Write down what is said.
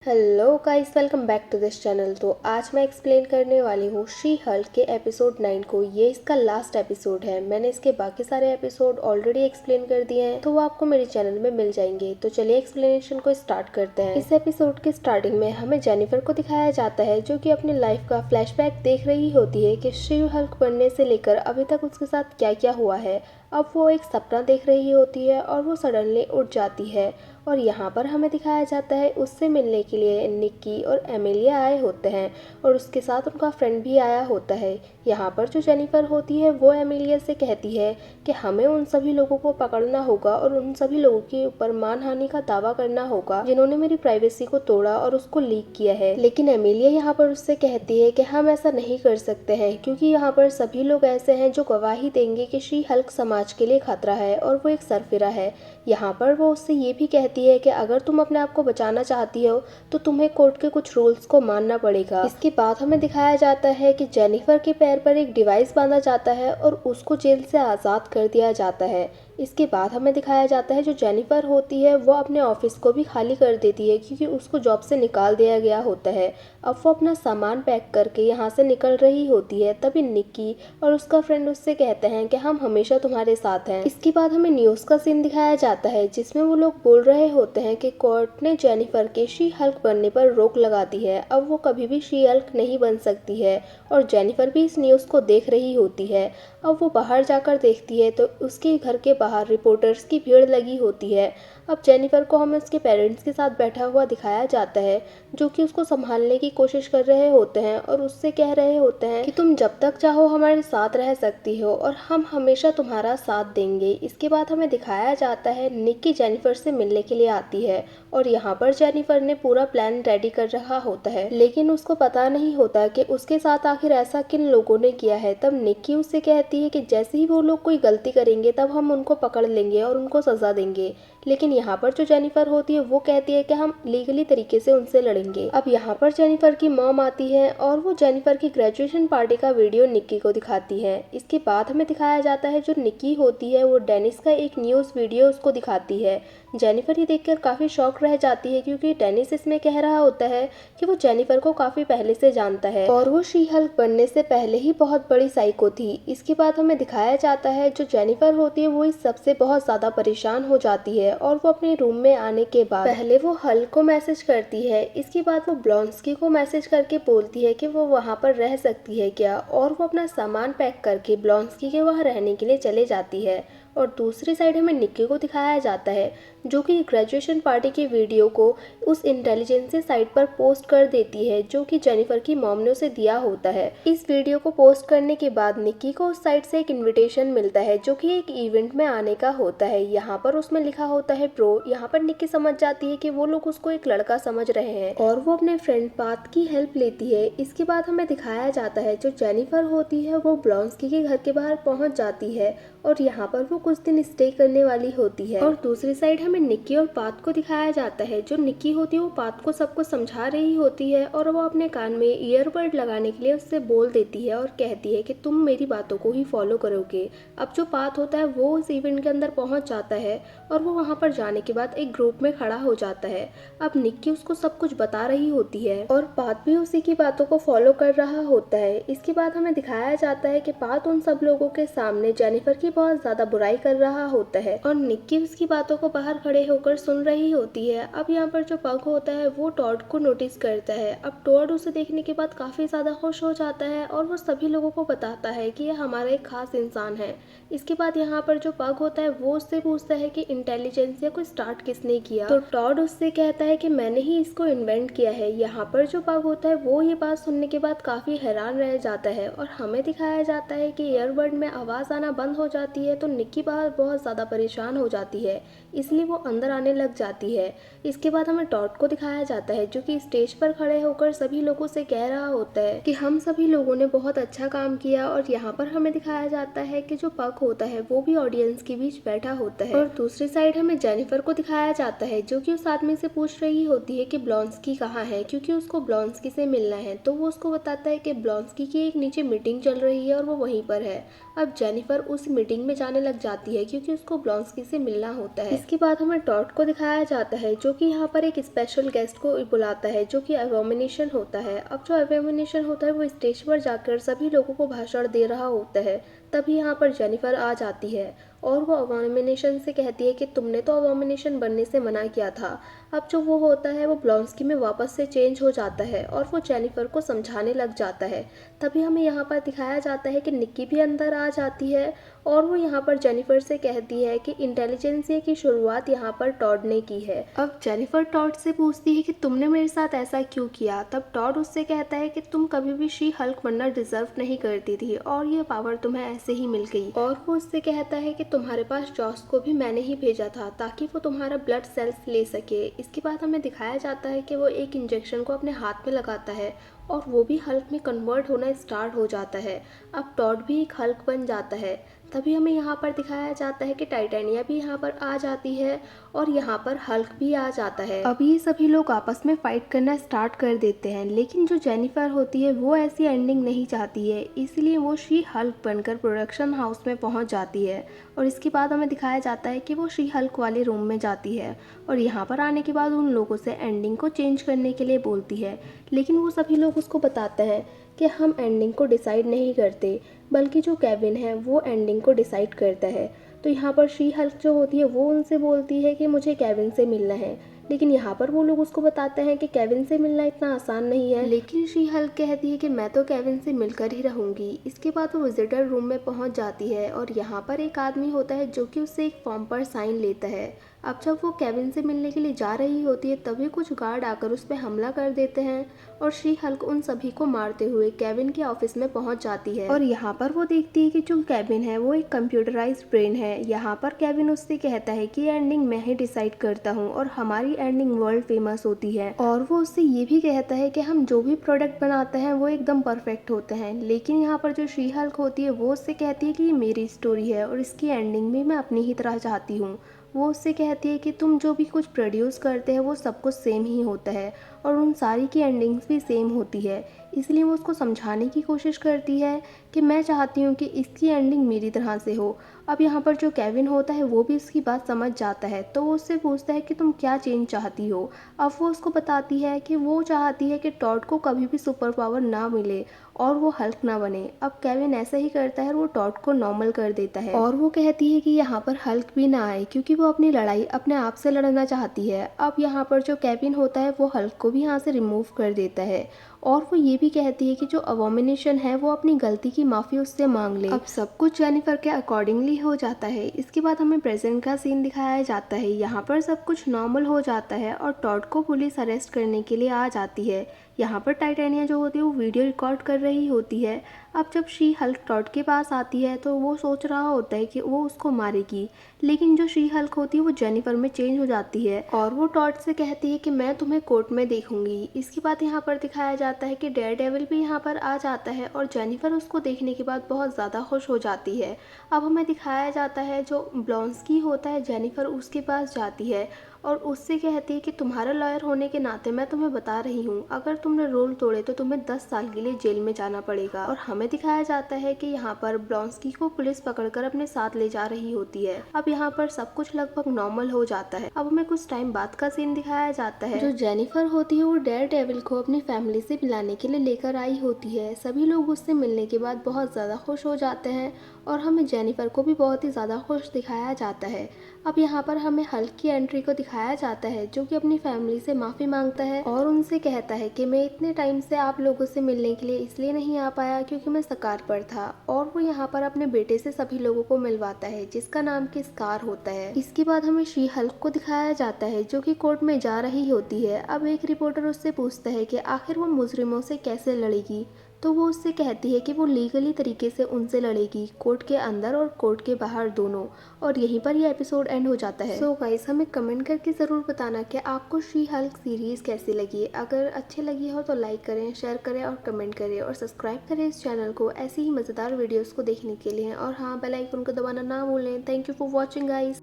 Hello guys, welcome back to this channel. तो आज मैं एक्सप्लेन करने वाली हूँ शी हल्क के एपिसोड 9 को। ये इसका लास्ट एपिसोड है। मैंने इसके बाकी सारे एपिसोड ऑलरेडी एक्सप्लेन कर दिए हैं, तो वो आपको मेरे चैनल में मिल जाएंगे। तो चलिए एक्सप्लेनेशन को स्टार्ट करते हैं। इस एपिसोड के स्टार्टिंग में हमें जेनिफर को दिखाया जाता है, जो कि अपनी लाइफ का फ्लैशबैक देख रही होती है कि शी हल्क बनने से लेकर अभी तक उसके साथ क्या क्या हुआ है। अब वो एक सपना देख रही होती है और वो सडनली उठ जाती है और यहाँ पर हमें दिखाया जाता है उससे मिलने के लिए निक्की और एमिलिया आए होते हैं और उसके साथ उनका फ्रेंड भी आया होता है। यहाँ पर जो जेनिफर होती है वो एमिलिया से कहती है कि हमें उन सभी लोगों को पकड़ना होगा और उन सभी लोगों के ऊपर मानहानि का दावा करना होगा जिन्होंने मेरी प्राइवेसी को तोड़ा और उसको लीक किया है। लेकिन एमिलिया यहाँ पर उससे कहती है कि हम ऐसा नहीं कर सकते हैं, क्योंकि यहाँ पर सभी लोग ऐसे हैं जो गवाही देंगे कि शी हल्क समाज के लिए खतरा है और वो एक सरफिरा है। यहाँ पर वो उससे ये भी कहती है कि अगर तुम अपने आप को बचाना चाहती हो तो तुम्हें कोर्ट के कुछ रूल्स को मानना पड़ेगा। इसके बाद हमें दिखाया जाता है कि जेनिफर के पैर पर एक डिवाइस बांधा जाता है और उसको जेल से आज़ाद कर दिया जाता है। इसके बाद हमें दिखाया जाता है जो जेनिफर होती है वो अपने ऑफिस को भी खाली कर देती है, क्योंकि उसको जॉब से निकाल दिया गया होता है। अब वो अपना सामान पैक करके यहाँ से निकल रही होती है। तभी निक्की और उसका फ्रेंड उससे कहते हैं कि हम हमेशा तुम्हारे साथ हैं। इसके बाद हमें न्यूज़ का सीन दिखाया जाता है, जिसमें वो लोग बोल रहे होते हैं कि कोर्ट ने जेनिफर के शी हल्क बनने पर रोक लगा दी है। अब वो कभी भी शी हल्क नहीं बन सकती है और जेनिफर भी इस न्यूज़ को देख रही होती है। अब वो बाहर जाकर देखती है तो उसके घर के बाहर रिपोर्टर्स की भीड़ लगी होती है। अब जेनिफर को हमें उसके पेरेंट्स के साथ बैठा हुआ दिखाया जाता है, जो कि उसको संभालने की कोशिश कर रहे होते हैं और उससे कह रहे होते हैं कि तुम जब तक चाहो हमारे साथ रह सकती हो और हम हमेशा तुम्हारा साथ देंगे। इसके बाद हमें दिखाया जाता है निक्की जेनिफर से मिलने के लिए आती है और यहाँ पर जेनिफर ने पूरा प्लान रेडी कर रखा होता है, लेकिन उसको पता नहीं होता कि उसके साथ आखिर ऐसा किन लोगों ने किया है। तब निक्की उससे कहती है कि जैसे ही वो लोग कोई गलती करेंगे तब हम उनको पकड़ लेंगे और उनको सजा देंगे। लेकिन यहाँ पर जो जेनिफर होती है वो कहती है कि हम लीगली तरीके से उनसे लड़ेंगे। अब यहाँ पर जेनिफर की मॉम आती है और वो जेनिफर की ग्रेजुएशन पार्टी का वीडियो निक्की को दिखाती है। इसके बाद हमें दिखाया जाता है जो निक्की होती है वो डेनिस का एक न्यूज़ वीडियो उसको दिखाती है। जेनिफर ये देखकर काफ़ी शॉक रह जाती है, क्योंकि डेनिस इसमें कह रहा होता है कि वो जेनिफर को काफ़ी पहले से जानता है और वो शी हल्क बनने से पहले ही बहुत बड़ी साइको थी। इसके बाद हमें दिखाया जाता है जो जेनिफर होती है वो इस सबसे बहुत ज़्यादा परेशान हो जाती है और वो अपने रूम में आने के बाद पहले वो हल्क को मैसेज करती है। इसके बाद वो ब्लॉन्स्की को मैसेज करके बोलती है कि वो वहाँ पर रह सकती है क्या, और वो अपना सामान पैक करके ब्लॉन्स्की के वहाँ रहने के लिए चले जाती है। और दूसरी साइड हमें निक्की को दिखाया जाता है जो कि ग्रेजुएशन पार्टी की वीडियो को उस इंटेलिजेंसी साइट पर पोस्ट कर देती है जो कि जेनिफर की मॉम ने उसे दिया होता है। इस वीडियो को पोस्ट करने के बाद निक्की को उस साइट से एक इनविटेशन मिलता है जो कि एक इवेंट में आने का होता है। यहाँ पर उसमें लिखा होता है प्रो। यहाँ पर निक्की समझ जाती है कि वो लोग उसको एक लड़का समझ रहे हैं और वो अपने फ्रेंड पाथ की हेल्प लेती है। इसके बाद हमें दिखाया जाता है जो जेनिफर होती है वो ब्लॉन्स्की के घर के बाहर पहुंच जाती है और यहाँ पर वो कुछ दिन स्टे करने वाली होती है। और दूसरी साइड हमें निक्की और पाथ को दिखाया जाता है। जो निक्की होती है वो पाथ को सबको समझा रही होती है और वो अपने कान में ईयरबड लगाने के लिए उससे बोल देती है और कहती है कि तुम मेरी बातों को ही फॉलो करोगे। अब जो पाथ होता है वो उस इवेंट के अंदर पहुंच जाता है और वो वहाँ पर जाने के बाद एक ग्रुप में खड़ा हो जाता है। अब निक्की उसको सब कुछ बता रही होती है और पाथ भी उसी की बातों को फॉलो कर रहा होता है। इसके बाद हमें दिखाया जाता है कि पाथ उन सब लोगों के सामने जेनिफर की बहुत ज्यादा बुराई कर रहा होता है और निक्की उसकी बातों को बाहर खड़े होकर सुन रही होती है। अब यहाँ पर जो पग होता है वो टॉड को नोटिस करता है। अब टॉड उसे देखने के बाद काफी ज्यादा खुश हो जाता है और वो सभी लोगों को बताता है कि यह हमारा एक खास इंसान है। इसके बाद यहाँ पर जो पग होता है वो उससे पूछता है कि इंटेलिजेंसिया को स्टार्ट किसने किया, तो टॉड उससे कहता है कि मैंने ही इसको इन्वेंट किया है। यहाँ पर जो पग होता है वो ये बात सुनने के बाद काफी हैरान रह जाता है और हमें दिखाया जाता है कि ईयरबड में आवाज आना बंद हो जाती है तो निक्की बाहर बहुत ज़्यादा परेशान हो जाती है, इसलिए वो अंदर आने लग जाती है। इसके बाद हमें टॉड को दिखाया जाता है जो कि स्टेज पर खड़े होकर सभी लोगों से कह रहा होता है कि हम सभी लोगों ने बहुत अच्छा काम किया। और यहाँ पर हमें दिखाया जाता है कि जो पग होता है वो भी ऑडियंस के बीच बैठा होता है। और दूसरी साइड हमें जेनिफर को दिखाया जाता है जो कि उस आदमी से पूछ रही होती है कि ब्लॉन्स्की कहाँ है, क्योंकि उसको ब्लॉन्स्की से मिलना है। तो वो उसको बताता है कि ब्लॉन्स्की की एक नीचे मीटिंग चल रही है और वो वहीं पर है। अब जेनिफर उस मीटिंग में जाने लग जाती है क्योंकि उसको ब्लॉन्स्की से मिलना होता है। इसके बाद हमें टॉड को दिखाया जाता है जो कि यहाँ पर एक स्पेशल गेस्ट को बुलाता है जो कि एबोमिनेशन होता है। अब जो एबोमिनेशन होता है वो स्टेज पर जाकर सभी लोगों को भाषण दे रहा होता है। तभी यहाँ पर जेनिफर आ जाती है और वो अबोमिनेशन से कहती है कि तुमने तो अबोमिनेशन बनने से मना किया था। अब जो वो होता है वो ब्लॉन्स्की में वापस से चेंज हो जाता है और वो जेनिफर को समझाने लग जाता है। तभी हमें यहाँ पर दिखाया जाता है कि निक्की भी अंदर आ जाती है और वो यहाँ पर जेनिफर से कहती है कि इंटेलिजेंसिया की शुरुआत यहाँ पर टॉड ने की है। अब जेनिफर टॉड से पूछती है कि तुमने मेरे साथ ऐसा क्यों किया। तब टॉड उससे कहता है कि तुम कभी भी शी हल्क बनना डिजर्व नहीं करती थी और ये पावर तुम्हें ऐसे ही मिल गई। और वो उससे कहता है कि तुम्हारे पास जॉस को भी मैंने ही भेजा था ताकि वो तुम्हारा ब्लड सेल्स ले सके। इसके बाद हमें दिखाया जाता है कि वो एक इंजेक्शन को अपने हाथ में लगाता है और वो भी हल्क में कन्वर्ट होना स्टार्ट हो जाता है। अब टॉड भी एक हल्क बन जाता है। तभी हमें यहाँ पर दिखाया जाता है कि टाइटेनिया भी यहाँ पर आ जाती है और यहाँ पर हल्क भी आ जाता है। अब ये सभी लोग आपस में फाइट करना स्टार्ट कर देते हैं, लेकिन जो जेनिफर होती है वो ऐसी एंडिंग नहीं चाहती है, इसलिए वो शी हल्क बनकर प्रोडक्शन हाउस में पहुँच जाती है। और इसके बाद हमें दिखाया जाता है कि वो शी हल्क वाले रूम में जाती है और यहाँ पर आने के बाद उन लोगों से एंडिंग को चेंज करने के लिए बोलती है, लेकिन वो सभी लोग उसको बताते हैं कि हम एंडिंग को डिसाइड नहीं करते, बल्कि जो केविन है वो एंडिंग को डिसाइड करता है। तो यहाँ पर शी हल्क जो होती है वो उनसे बोलती है कि मुझे केविन से मिलना है, लेकिन यहाँ पर वो लोग उसको बताते हैं कि केविन से मिलना इतना आसान नहीं है। लेकिन शी हल्क कहती है कि मैं तो केविन से मिलकर ही रहूंगी। इसके बाद वो विजिटर रूम में पहुंच जाती है और यहाँ पर एक आदमी होता है जो कि उससे एक फॉर्म पर साइन लेता है। अब जब वो केविन से मिलने के लिए जा रही होती है तभी कुछ गार्ड आकर उस पर हमला कर देते हैं और शी हल्क उन सभी को मारते हुए केविन के ऑफिस में पहुंच जाती है। और यहाँ पर वो देखती है कि जो केविन है वो एक कंप्यूटराइज्ड ब्रेन है। यहाँ पर केविन उससे कहता है कि एंडिंग मैं ही डिसाइड करता हूँ और हमारी एंडिंग वर्ल्ड फेमस होती है। और वो उससे ये भी कहता है कि हम जो भी प्रोडक्ट बनाते हैं वो एकदम परफेक्ट होते हैं। लेकिन यहाँ पर जो शी हल्क होती है वो उससे कहती है कि ये मेरी स्टोरी है और इसकी एंडिंग भी मैं अपनी ही तरह चाहती हूँ। वो उससे कहती है कि तुम जो भी कुछ प्रोड्यूस करते हैं वो सब कुछ सेम ही होता है और उन सारी की एंडिंग्स भी सेम होती है। इसलिए वो उसको समझाने की कोशिश करती है कि मैं चाहती हूँ कि इसकी एंडिंग मेरी तरह से हो। अब यहाँ पर जो केविन होता है वो भी उसकी बात समझ जाता है, तो वो उससे पूछता है कि तुम क्या चेंज चाहती हो। अब वो उसको बताती है कि वो चाहती है कि टॉड को कभी भी सुपर पावर ना मिले और वो हल्क ना बने। अब केविन ऐसा ही करता है और वो टॉड को नॉर्मल कर देता है और वो कहती है कि यहाँ पर हल्क भी ना आए क्योंकि वो अपनी लड़ाई अपने आप से लड़ना चाहती है। अब यहाँ पर जो केविन होता है वो हल्क को भी यहाँ से रिमूव कर देता है और वो ये भी कहती है कि जो अबोमिनेशन है वो अपनी गलती की माफ़ी उससे मांग ले। अब सब कुछ जेनिफर के अकॉर्डिंगली हो जाता है। इसके बाद हमें प्रेजेंट का सीन दिखाया जाता है। यहाँ पर सब कुछ नॉर्मल हो जाता है और टॉड को पुलिस अरेस्ट करने के लिए आ जाती है। यहाँ पर टाइटेनिया जो होती है वो वीडियो रिकॉर्ड कर रही होती है। अब जब शी हल्क टॉड के पास आती है तो वो सोच रहा होता है कि वो उसको मारेगी, लेकिन जो शी हल्क होती है वो जेनिफर में चेंज हो जाती है और वो टॉड से कहती है कि मैं तुम्हें कोर्ट में देखूंगी। इसके बाद यहाँ पर दिखाया जाता है कि डेयर डेविल भी यहाँ पर आ जाता है और जेनिफर उसको देखने के बाद बहुत ज़्यादा खुश हो जाती है। अब हमें दिखाया जाता है जो ब्लॉन्स्की होता है जेनिफर उसके पास जाती है और उससे कहती है कि तुम्हारा लॉयर होने के नाते मैं तुम्हें बता रही हूँ, अगर तुमने रूल तोड़े तो तुम्हें 10 साल के लिए जेल में जाना पड़ेगा। और हमें दिखाया जाता है कि यहाँ पर ब्लॉन्स्की को पुलिस पकड़कर अपने साथ ले जा रही होती है। अब यहाँ पर सब कुछ लगभग नॉर्मल हो जाता है। अब हमें कुछ टाइम बाद का सीन दिखाया जाता है। जो जेनिफर होती है वो डेयर डेविल को अपनी फैमिली से मिलाने के लिए लेकर आई होती है। सभी लोग उससे मिलने के बाद बहुत ज़्यादा खुश हो जाते हैं और हमें जेनिफर को भी बहुत ही ज़्यादा खुश दिखाया जाता है। अब यहाँ पर हमें हल्क की एंट्री को दिखाया जाता है जो कि अपनी फैमिली से माफ़ी मांगता है और उनसे कहता है कि मैं इतने टाइम से आप लोगों से मिलने के लिए इसलिए नहीं आ पाया क्योंकि मैं स्कार पर था। और वो यहाँ पर अपने बेटे से सभी लोगों को मिलवाता है जिसका नाम कि स्कार होता है। इसके बाद हमें शी हल्क को दिखाया जाता है जो कि कोर्ट में जा रही होती है। अब एक रिपोर्टर उससे पूछता है कि आखिर वो मुजरिमों से कैसे लड़ेगी, तो वो उससे कहती है कि वो लीगली तरीके से उनसे लड़ेगी, कोर्ट के अंदर और कोर्ट के बाहर दोनों। और यहीं पर ये एपिसोड एंड हो जाता है। सो गाइस हमें कमेंट करके ज़रूर बताना कि आपको शी हल्क सीरीज़ कैसी लगी। अगर अच्छी लगी हो तो लाइक करें, शेयर करें और कमेंट करें और सब्सक्राइब करें इस चैनल को ऐसी ही मज़ेदार वीडियोज़ को देखने के लिए। और हाँ, बेल आइकन को दबाना ना भूलें। Thank you for watching guys.